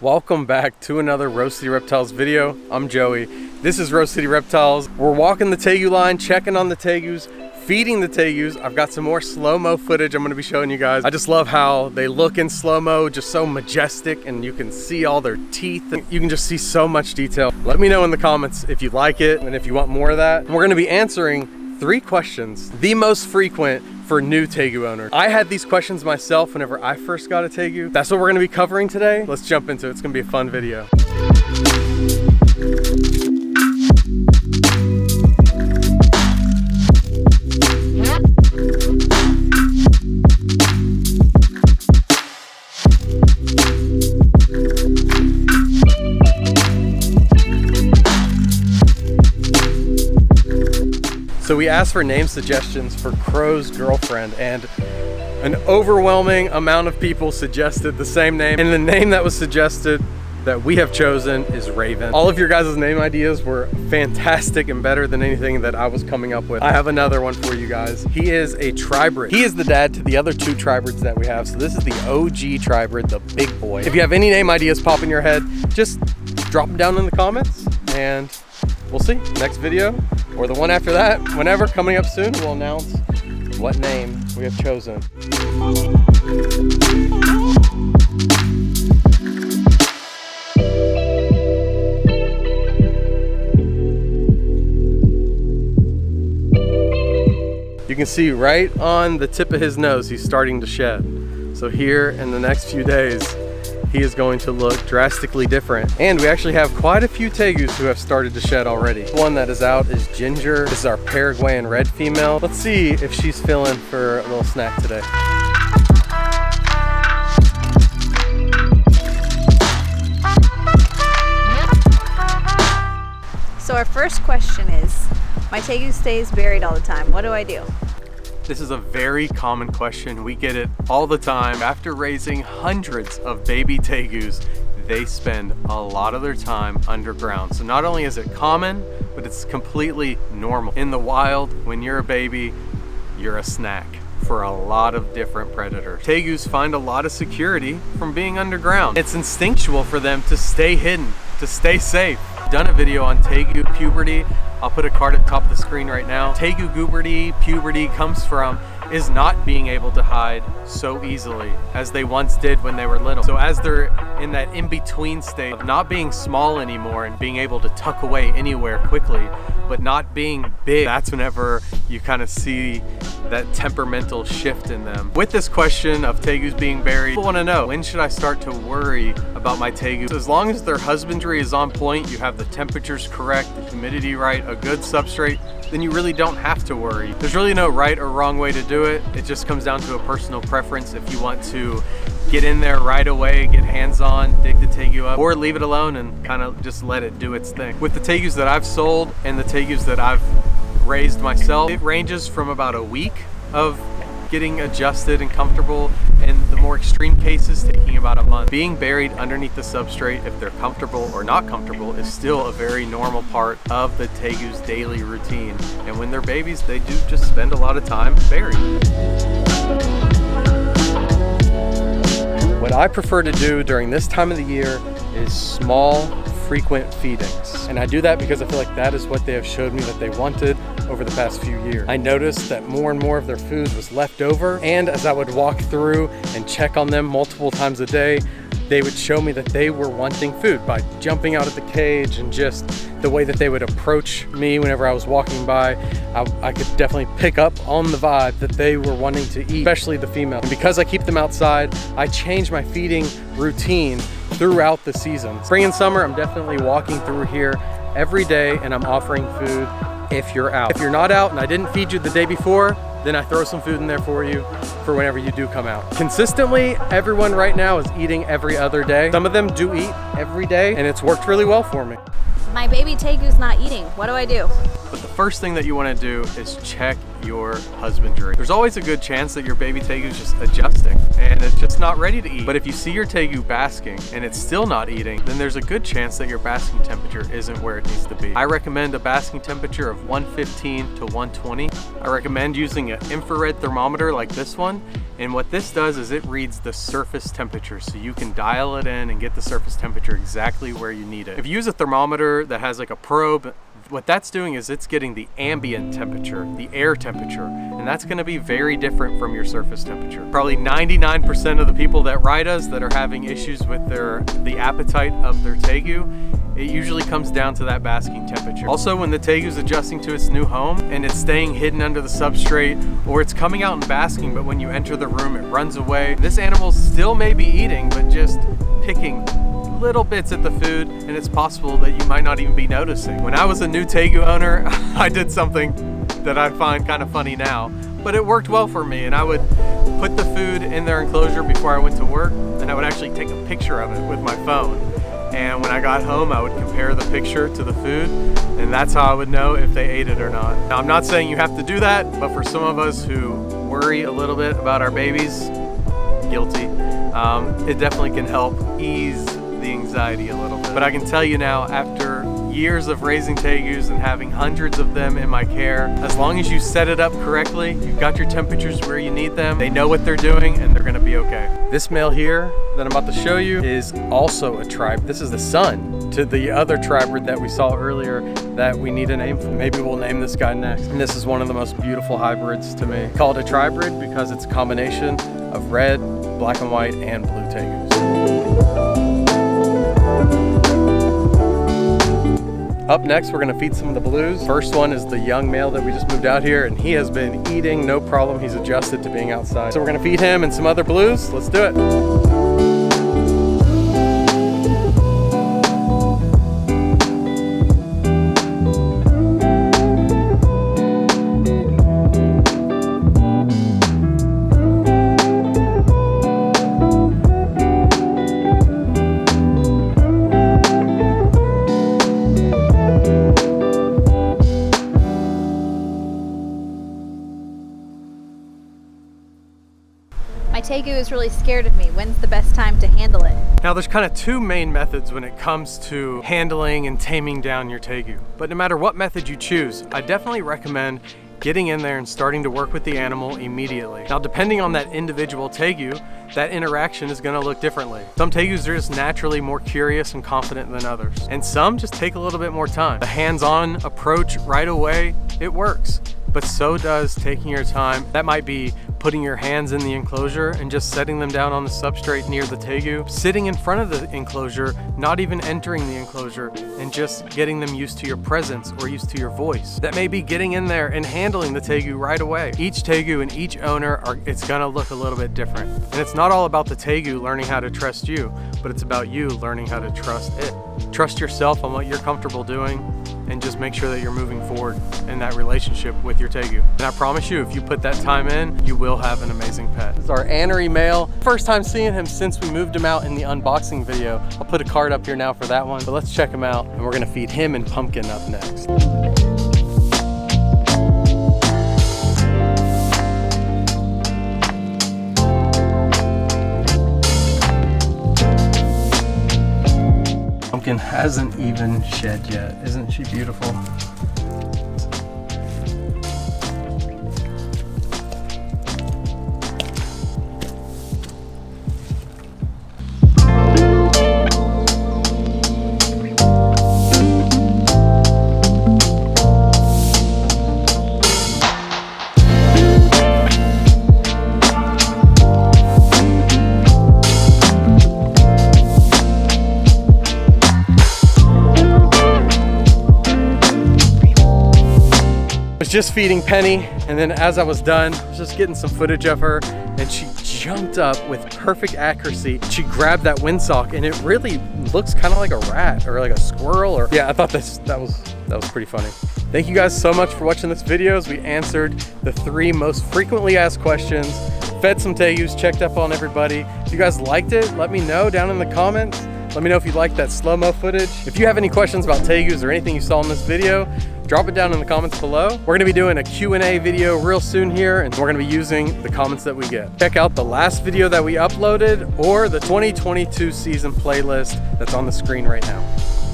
Welcome back to another Rose City Reptiles video. I'm Joey. This is Rose City Reptiles. We're walking the Tegu line, checking on the Tegus, feeding the Tegus. I've got some more slow-mo footage I'm gonna be showing you guys. I just love how they look in slow-mo, just so majestic, and you can see all their teeth. You can just see so much detail. Let me know in the comments if you like it and if you want more of that. And we're gonna be answering 3 questions, the most frequent for new Tegu owners. I had these questions myself whenever I first got a Tegu. That's what we're gonna be covering today. Let's jump into it. It's gonna be a fun video. So we asked for name suggestions for Crow's girlfriend, and an overwhelming amount of people suggested the same name. And the name that was suggested that we have chosen is Raven. All of your guys' name ideas were fantastic and better than anything that I was coming up with. I have another one for you guys. He is a Tribrid. He is the dad to the other 2 Tribrids that we have. So this is the OG Tribrid, the big boy. If you have any name ideas pop in your head, just drop them down in the comments and we'll see. Next video, or the one after that, whenever, coming up soon, we'll announce what name we have chosen. You can see right on the tip of his nose, he's starting to shed. So here in the next few days, he is going to look drastically different. And we actually have quite a few Tegus who have started to shed already. One that is out is Ginger. This is our Paraguayan red female. Let's see if she's feeling for a little snack today. So our first question is, my Tegu stays buried all the time. What do I do? This is a very common question. We get it all the time. After raising hundreds of baby Tegus, they spend a lot of their time underground. So not only is it common, but it's completely normal. In the wild, when you're a baby, you're a snack for a lot of different predators. Tegus find a lot of security from being underground. It's instinctual for them to stay hidden, to stay safe. I've done a video on Tegu puberty. I'll put a card at the top of the screen right now. Tegu puberty comes from is not being able to hide so easily as they once did when they were little. So as they're in that in-between state of not being small anymore and being able to tuck away anywhere quickly, but not being big, that's whenever you kind of see that temperamental shift in them. With this question of Tegus being buried, people want to know, when should I start to worry about my Tegus? As long as their husbandry is on point, you have the temperatures correct, the humidity right, a good substrate, then you really don't have to worry. There's really no right or wrong way to do it. It just comes down to a personal preference. If you want to get in there right away, get hands-on, dig the Tegu up, or leave it alone and kind of just let it do its thing. With the Tegus that I've sold and the Tegus that I've raised myself, it ranges from about a week of getting adjusted and comfortable, and the more extreme cases taking about a month. Being buried underneath the substrate, if they're comfortable or not comfortable, is still a very normal part of the Tegu's daily routine. And when they're babies, they do just spend a lot of time buried. What I prefer to do during this time of the year is small, frequent feedings. And I do that because I feel like that is what they have showed me that they wanted over the past few years. I noticed that more and more of their food was left over, and as I would walk through and check on them multiple times a day, they would show me that they were wanting food by jumping out of the cage, and just the way that they would approach me whenever I was walking by. I could definitely pick up on the vibe that they were wanting to eat, especially the female. And because I keep them outside, I change my feeding routine throughout the season. Spring and summer, I'm definitely walking through here every day and I'm offering food if you're out. If you're not out and I didn't feed you the day before, then I throw some food in there for you for whenever you do come out. Consistently, everyone right now is eating every other day. Some of them do eat every day, and it's worked really well for me. My baby Tegu's not eating. What do I do? But the first thing that you want to do is check your husbandry. There's always a good chance that your baby Tegu is just adjusting and it's just not ready to eat. But if you see your Tegu basking and it's still not eating, then there's a good chance that your basking temperature isn't where it needs to be. I recommend a basking temperature of 115 to 120. I recommend using an infrared thermometer like this one And what this does is it reads the surface temperature, so you can dial it in and get the surface temperature exactly where you need it. If you use a thermometer that has like a probe, what that's doing is it's getting the ambient temperature, the air temperature, and that's gonna be very different from your surface temperature. Probably 99% of the people that ride us that are having issues with the appetite of their Tegu, it usually comes down to that basking temperature. Also, when the Tegu is adjusting to its new home and it's staying hidden under the substrate, or it's coming out and basking, but when you enter the room, it runs away. This animal still may be eating, but just picking little bits at the food, and it's possible that you might not even be noticing. When I was a new Tegu owner, I did something that I find kind of funny now, but it worked well for me, and I would put the food in their enclosure before I went to work, and I would actually take a picture of it with my phone. And when I got home, I would compare the picture to the food, and that's how I would know if they ate it or not. Now, I'm not saying you have to do that, but for some of us who worry a little bit about our babies, guilty, it definitely can help ease the anxiety a little bit. But I can tell you now, after years of raising Tegus and having hundreds of them in my care, as long as you set it up correctly, you've got your temperatures where you need them, they know what they're doing, and they're gonna be okay. This male here that I'm about to show you is also a tribe. This is the son to the other Tribrid that we saw earlier that we need a name for. Maybe we'll name this guy next. And this is one of the most beautiful hybrids to me. Called a Tribrid because it's a combination of red, black and white, and blue Tegus. Up next, we're gonna feed some of the blues. First one is the young male that we just moved out here, and he has been eating, no problem. He's adjusted to being outside. So we're gonna feed him and some other blues. Let's do it. My Tegu is really scared of me. When's the best time to handle it? Now there's kind of two main methods when it comes to handling and taming down your Tegu. But no matter what method you choose, I definitely recommend getting in there and starting to work with the animal immediately. Now depending on that individual Tegu, that interaction is gonna look differently. Some Tegus are just naturally more curious and confident than others. And some just take a little bit more time. The hands-on approach right away, it works. But so does taking your time. That might be putting your hands in the enclosure and just setting them down on the substrate near the Tegu, sitting in front of the enclosure, not even entering the enclosure, and just getting them used to your presence or used to your voice. That may be getting in there and handling the Tegu right away. Each Tegu and each owner, it's gonna look a little bit different. And it's not all about the Tegu learning how to trust you, but it's about you learning how to trust it. Trust yourself on what you're comfortable doing, and just make sure that you're moving forward in that relationship with your Tegu. And I promise you, if you put that time in, you will have an amazing pet. This is our Anery male. First time seeing him since we moved him out in the unboxing video. I'll put a card up here now for that one, but let's check him out, and we're gonna feed him and Pumpkin up next. Pumpkin hasn't even shed yet. Isn't she beautiful? Just feeding Penny, and then as I was done, I was just getting some footage of her, and she jumped up with perfect accuracy. She grabbed that windsock, and it really looks kind of like a rat or like a squirrel, or yeah, I thought that was pretty funny. Thank you guys so much for watching this video as we answered the 3 most frequently asked questions, fed some Tegus, checked up on everybody. If you guys liked it, let me know down in the comments. Let me know if you liked that slow-mo footage. If you have any questions about Tegus or anything you saw in this video, drop it down in the comments below. We're gonna be doing a Q&A video real soon here, and we're gonna be using the comments that we get. Check out the last video that we uploaded or the 2022 season playlist that's on the screen right now.